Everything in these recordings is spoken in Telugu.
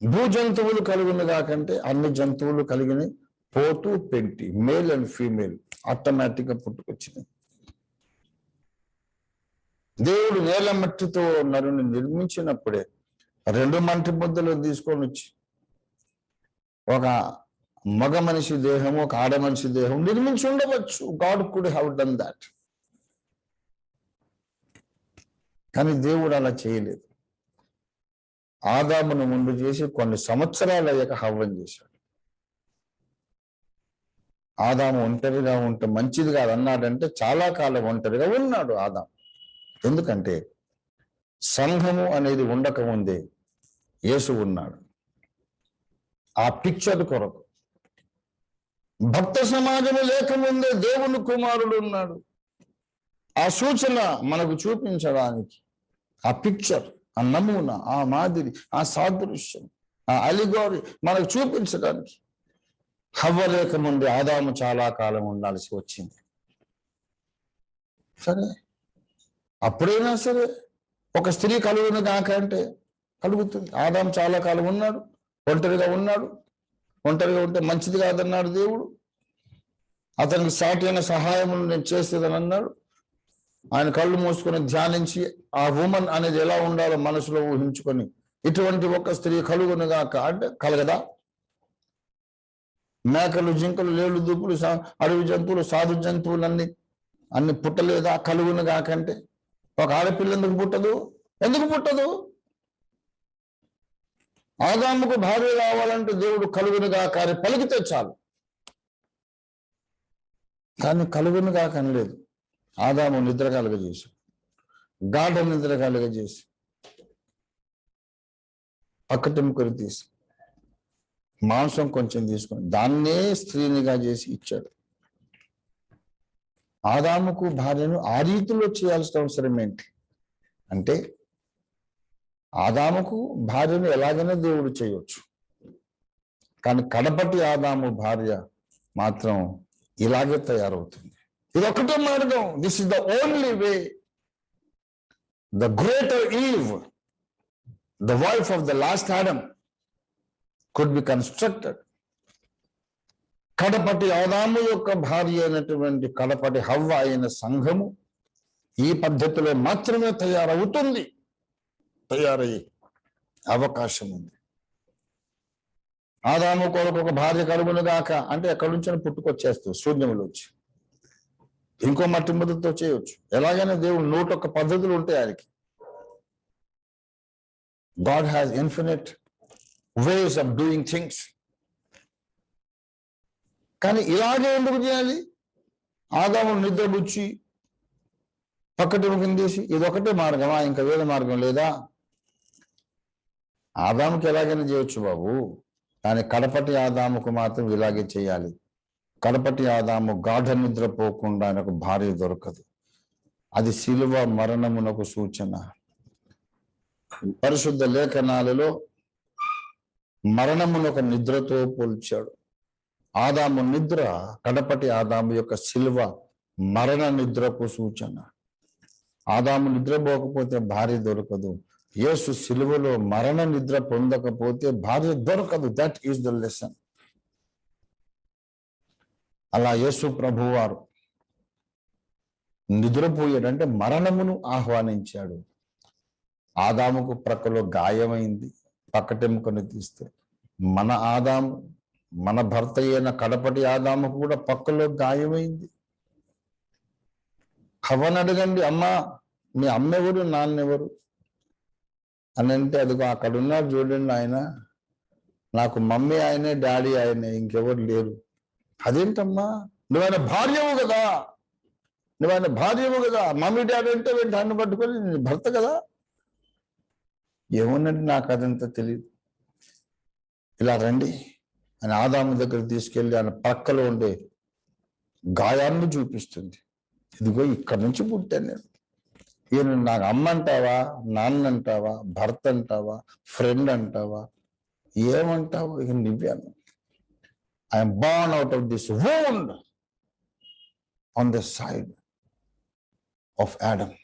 భూ జంతువులు కలుగునుగా కంటే అన్ని జంతువులు కలిగిన పోతూ పెంటి, మేల్ అండ్ ఫీమేల్ ఆటోమేటిక్గా పుట్టుకొచ్చినాయి. దేవుడు నేల మట్టితో నరుని నిర్మించినప్పుడే 2 మట్టి ముద్దలు తీసుకొని వచ్చి ఒక మగ మనిషి దేహము, ఒక ఆడ మనిషి దేహం నిర్మించి ఉండవచ్చు. God could have done that. కానీ దేవుడు అలా చేయలేదు. ఆదామును ముందు చేసి కొన్ని సంవత్సరాలు అయ్యాక హవ్వను చేశాడు. ఆదాము ఒంటరిగా ఉంటే మంచిది కాదు అన్నాడంటే చాలా కాలం ఒంటరిగా ఉన్నాడు ఆదాము. ఎందుకంటే సంఘము అనేది ఉండకముందే యేసు ఉన్నాడు. ఆ పిక్చర్ కొరకు భక్త సమాజము లేకముందే దేవుని కుమారుడు ఉన్నాడు. ఆ సూచన మనకు చూపించడానికి, ఆ పిక్చర్, ఆ నమూనా, ఆ మాదిరి, ఆ సాదృశ్యం, ఆ అలిగోరి మనకు చూపించడానికి హవ్వ లేకముందే ఆదాము చాలా కాలం ఉండాల్సి వచ్చింది. సరే, అప్పుడైనా సరే ఒక స్త్రీ కలుగును కాక అంటే కలుగుతుంది. ఆదాము చాలా కాలం ఉన్నాడు, ఒంటరిగా ఉన్నాడు. ఒంటరిగా ఉంటే మంచిది కాదన్నాడు దేవుడు. అతనికి సాటి అయిన సహాయం నేను చేసేదని అన్నాడు. ఆయన కళ్ళు మూసుకొని ధ్యానించి ఆ ఉమెన్ అనేది ఎలా ఉండాలో మనసులో ఊహించుకొని ఇటువంటి ఒక స్త్రీ కలుగునుగా అంటే కలగదా? మేకలు, జింకలు, లేళ్ళు, దూపులు, అడవి జంతువులు, సాధు జంతువులు అన్ని పుట్టలేదా కలుగునుగా కంటే? ఒక ఆడపిల్ల ఎందుకు పుట్టదు? ఎందుకు పుట్టదు? ఆదాముకు భార్య కావాలంటే దేవుడు కలుగునుగా కానీ పలికితే చాలు. కానీ కలుగునుగా కనలేదు. ఆదాము నిద్ర కలుగజేసి, గాఢ నిద్ర కలుగజేసి పక్కటెముకలు తీసి మాంసం కొంచెం తీసుకొని దాన్నే స్త్రీనిగా చేసి ఇచ్చాడు. ఆదాముకు భార్యను ఆ రీతిలో చేయాల్సిన అవసరం ఏంటి అంటే, ఆదాముకు భార్యను ఎలాగైనా దేవుడు చేయవచ్చు, కానీ కడపటి ఆదాము భార్య మాత్రం ఇలాగే తయారవుతుంది. ఇది ఒకటే మార్గం. This is the only way. The greater eve, the wife of the last Adam, could be constructed. కడపటి ఆదాము యొక్క భార్య అయినటువంటి కడపటి హవ్వ అయిన సంఘము ఈ పద్ధతిలో మాత్రమే తయారవుతుంది. తయారయ్యే అవకాశం ఉంది. ఆదాము కొరకు ఒక భార్య కలుగును గాక అంటే ఎక్కడి నుంచి పుట్టుకొచ్చేస్తుంది, శూన్యములోంచి. ఇంకో మట్టి ముద్దతో చేయవచ్చు. ఎలాగైనా దేవుడు 101 పద్ధతులు ఉంటాయి ఆయనకి. God has infinite ways of doing things. కానీ ఇలాగే ఎందుకు చేయాలి? ఆదాము నిద్రబుచ్చి పక్కటెముకను తీసి ఇదొకటే మార్గమా? ఇంకా వేరే మార్గం లేదా? ఆదాముకి ఎలాగైనా చేయొచ్చు బాబు, కానీ కడపటి ఆదాముకు మాత్రం ఇలాగే చేయాలి. కడపటి ఆదాము గాఢ నిద్రపోకుండా ఆయనకు భార్య దొరకదు. అది శిలువ మరణమునకు సూచన. పరిశుద్ధ లేఖనాలలో మరణమునొక నిద్రతో పోల్చాడు. ఆదాము నిద్ర కడపటి ఆదాము యొక్క శిలువ మరణ నిద్రకు సూచన. ఆదాము నిద్రపోకపోతే భార్య దొరకదు. యేసు శిలువలో మరణ నిద్ర పొందకపోతే భార్య దొరకదు. That is the lesson. అలా యేసు ప్రభువారు నిద్రపోయాడంటే మరణమును ఆహ్వానించాడు. ఆదాముకు ప్రక్కలో గాయమైంది, పక్కటెముకను తీస్తే. మన ఆదాము, మన భర్త అయిన కడపటి ఆదాముకు కూడా పక్కలో గాయమైంది. హవ్వను అడగండి, అమ్మా మీ అమ్మెవరు, నాన్నెవరు అని అంటే, అదిగో అక్కడున్నారు చూడండి ఆయన, నాకు మమ్మీ ఆయనే, డాడీ ఆయనే, ఇంకెవరు లేరు. అదేంటమ్మా, నువ్వైనా భార్యవు కదా, నువ్వైనా భార్యవు కదా, మమ్మీ డాడీ అంటే వెంటనే పట్టుకొని నేను భర్త కదా. ఏమోనండి, నాకు అదంతా తెలియదు. ఇలా రండి అని ఆదాము దగ్గర తీసుకెళ్ళి ఆయన పక్కలో ఉండే గాయాన్ని చూపిస్తుంది. ఇదిగో ఇక్కడి నుంచి పుట్టాను నేను. ఈయన నాకు అమ్మ అంటావా, నాన్న అంటావా, భర్త అంటావా, ఫ్రెండ్ అంటావా, ఏమంటావు? ఇక నివ్వాను. I'm born out of this wound on the side of Adam.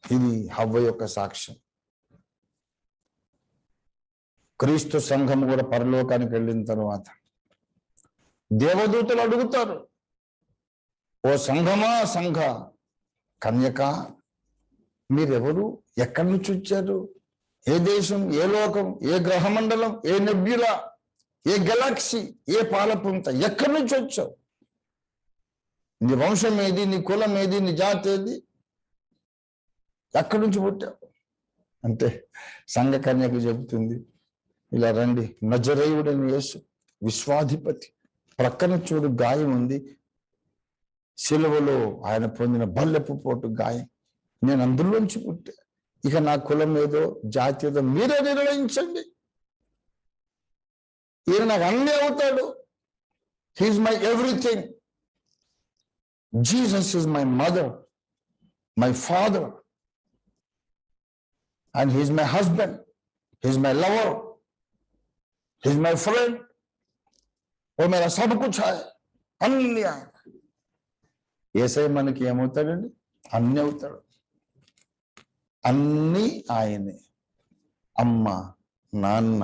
ఇది హవ్వ యొక్క సాక్ష్యం. క్రీస్తు సంఘం కూడా పరలోకానికి వెళ్ళిన తర్వాత దేవదూతలు అడుగుతారు, ఓ సంఘమా సంఘ కన్యక, మీరెవరు, ఎక్కడి నుంచి వచ్చారు, ఏ దేశం, ఏ లోకం, ఏ గ్రహమండలం, ఏ నెబ్యులా, ఏ గెలాక్సీ, ఏ పాలపుంత, ఎక్కడి నుంచి వచ్చావు, నీ వంశం ఏది, నీ కులం ఏది, నీ జాతి ఏది, ఎక్కడి నుంచి పుట్టావు అంటే సంఘ కన్యకు చెబుతుంది, ఇలా రండి, నజరేయుడని యేసు విశ్వాధిపతి, ప్రక్కన చూడు గాయం ఉంది, సిలువలో ఆయన పొందిన బల్లెపు పోటు గాయం, నేను అందులోంచి పుట్టా, ఇక నా కులం ఏదో జాతి ఏదో మీరే నిర్ణయించండి, ఈయన నాకు అన్నీ అవుతాడు, he is my everything, Jesus is my mother, my father, and he is my husband, he is my lover, he is my friend, वो मेरा सब कुछ है, అన్ని ఆయన. యేసయ్య మనకి ఏమవుతాడండి, అన్ని అవుతాడు, అన్ని ఆయనే, అమ్మ, నాన్న,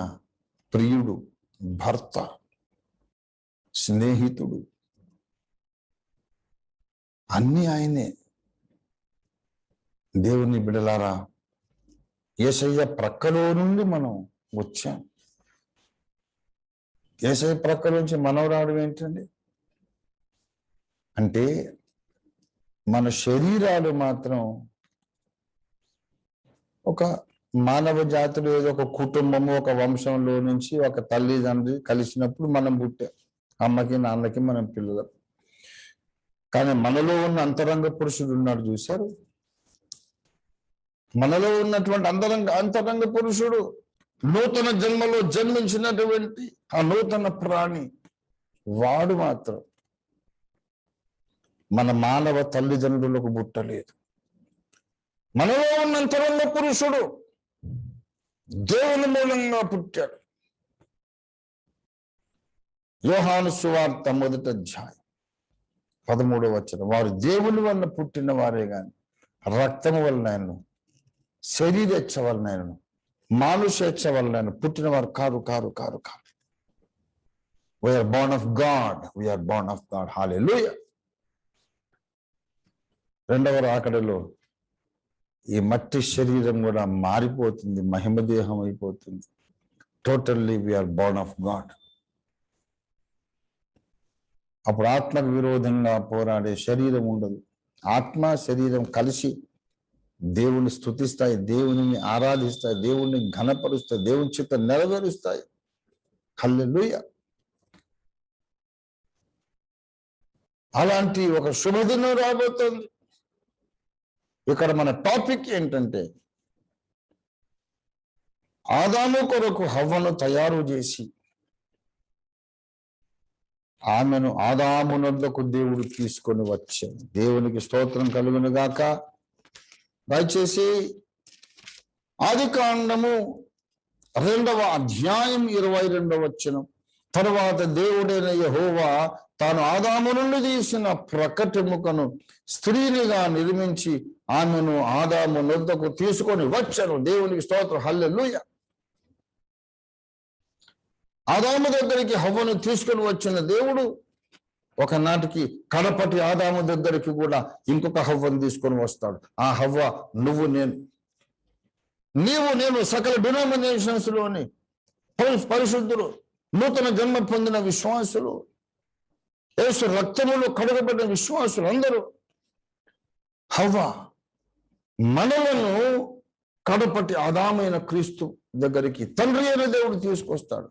ప్రియుడు, భర్త, స్నేహితుడు, అన్ని ఆయనే. దేవుని బిడలారా, యేసయ్య ప్రక్కలో నుండి మనం వచ్చాం. యేసయ్య ప్రక్కలోంచి మనం రావడం ఏంటండి అంటే, మన శరీరాలు మాత్రం ఒక మానవ జాతులు, ఏదో ఒక కుటుంబము, ఒక వంశంలో నుంచి ఒక తల్లిదండ్రి కలిసినప్పుడు మనం పుట్టాం, అమ్మకి నాన్నకి మనం పిల్లలు. కానీ మనలో ఉన్న అంతరంగ పురుషుడు ఉన్నాడు చూశారు, మనలో ఉన్నటువంటి అంతరంగ పురుషుడు, నూతన జన్మలో జన్మించినటువంటి ఆ నూతన ప్రాణి, వాడు మాత్రం మన మానవ తల్లిదండ్రులకు పుట్టలేదు. మనలో ఉన్న అంతరంగ పురుషుడు దేవుని మూలంగా పుట్టాడు. యోహాను సువార్త 1వ అధ్యాయం 13వ వచనం, వారు దేవుని వల్ల పుట్టిన వారే గాని రక్తము వలన, శరీరేచ్ఛ వలన, మానుషేచ్ఛ వలన పుట్టిన వారు కారు కారు కారు కారు. We are born of God, we are born of God. హల్లెలూయా. రెండవ రాకడలో ఈ మట్టి శరీరం కూడా మారిపోతుంది, మహిమదేహం అయిపోతుంది. Totally we are born of God. అప్పుడు ఆత్మకు విరోధంగా పోరాడే శరీరం ఉండదు. ఆత్మ శరీరం కలిసి దేవుని స్తుతిస్తాయి, దేవుని ఆరాధిస్తాయి, దేవుని ఘనపరుస్తాయి, దేవుని చిత్తం నెరవేరుస్తాయి. హల్లెలూయా. అలాంటి ఒక శుభదినం రాబోతోంది. ఇక్కడ మన టాపిక్ ఏంటంటే, ఆదాము కొరకు హవ్వను తయారు చేసి ఆమెను ఆదామునొద్దకు దేవుడు తీసుకొని వచ్చాడు. దేవునికి స్తోత్రం కలుగును గాక. దయచేసి ఆదికాండము 2వ అధ్యాయం 22వ వచనం, తరువాత దేవుడైన యెహోవా తాను ఆదాము నుండి తీసిన ప్రకటెముకను స్త్రీనిగా నిర్మించి ఆమెను ఆదాము నొద్దకు తీసుకొని వచ్చాను. దేవునికి స్తోత్రం. హల్లెలూయా. ఆదాము దగ్గరికి హవ్వను తీసుకొని వచ్చిన దేవుడు ఒకనాటికి కడపటి ఆదాము దగ్గరికి కూడా ఇంకొక హవ్వను తీసుకొని వస్తాడు. ఆ హవ్వ నువ్వు నేను, నీవు నేను, సకల డినామినేషన్స్ లోని పరిశుద్ధులు, నూతన జన్మ పొందిన విశ్వాసులు, యేసు రక్తములో కడగబడిన విశ్వాసులు అందరూ. హవ్వ మనలను కడపటి ఆదామైన క్రీస్తు దగ్గరికి తండ్రి అయిన దేవుడు తీసుకొస్తాడు.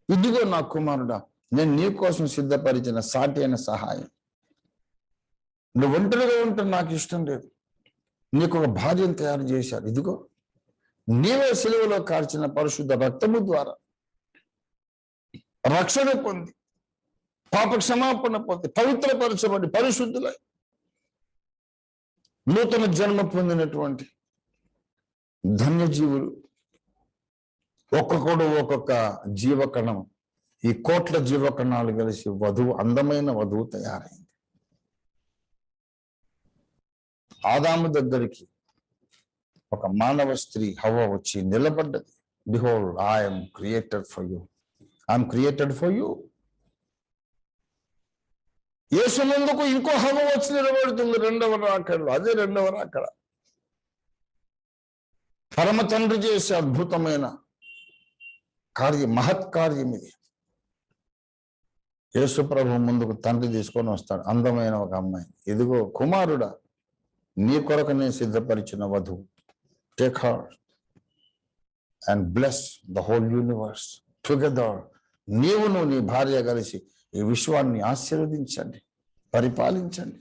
ఇదిగో నా కుమారుడా, నేను నీ కోసం సిద్ధపరిచిన సాటి అయిన సహాయం. నువ్వు ఒంటరిగా ఉంటే నాకు ఇష్టం లేదు, నీకు ఒక భార్యను తయారు చేశారు. ఇదిగో నీవే సిలువలో కార్చిన పరిశుద్ధ రక్తము ద్వారా రక్షణ పొంది, పాప క్షమాపణ పొంది, పవిత్రపరచబడి పరిశుద్ధులై నూతన జన్మ పొందినటువంటి ధన్యజీవులు. ఒక్కొక్కడు ఒక్కొక్క జీవకణం, ఈ కోట్ల జీవకణాలు కలిసి వధువు, అందమైన వధువు తయారైంది. ఆదాము దగ్గరికి ఒక మానవ స్త్రీ హవ్వ వచ్చి నిలబడ్డది. Behold, I am created for you. I am created for you. యేసు ముందుకు ఇంకో హవ్వ వచ్చి నిలబడుతుంది రెండవ రాకడలో. అదే రెండవ రాకడ. పరమ తండ్రి చేసే అద్భుతమైన కార్యం, మహత్కార్యం ఇది. యేసు ప్రభు ముందుకు తండ్రి తీసుకొని వస్తాడు అందమైన ఒక అమ్మాయి. ఇదిగో కుమారుడా, నీ కొరకు నేను సిద్ధపరిచిన వధువు. Take her and bless the whole universe together. నీవును నీ భార్య కలిసి ఈ విశ్వాన్ని ఆశీర్వదించండి, పరిపాలించండి.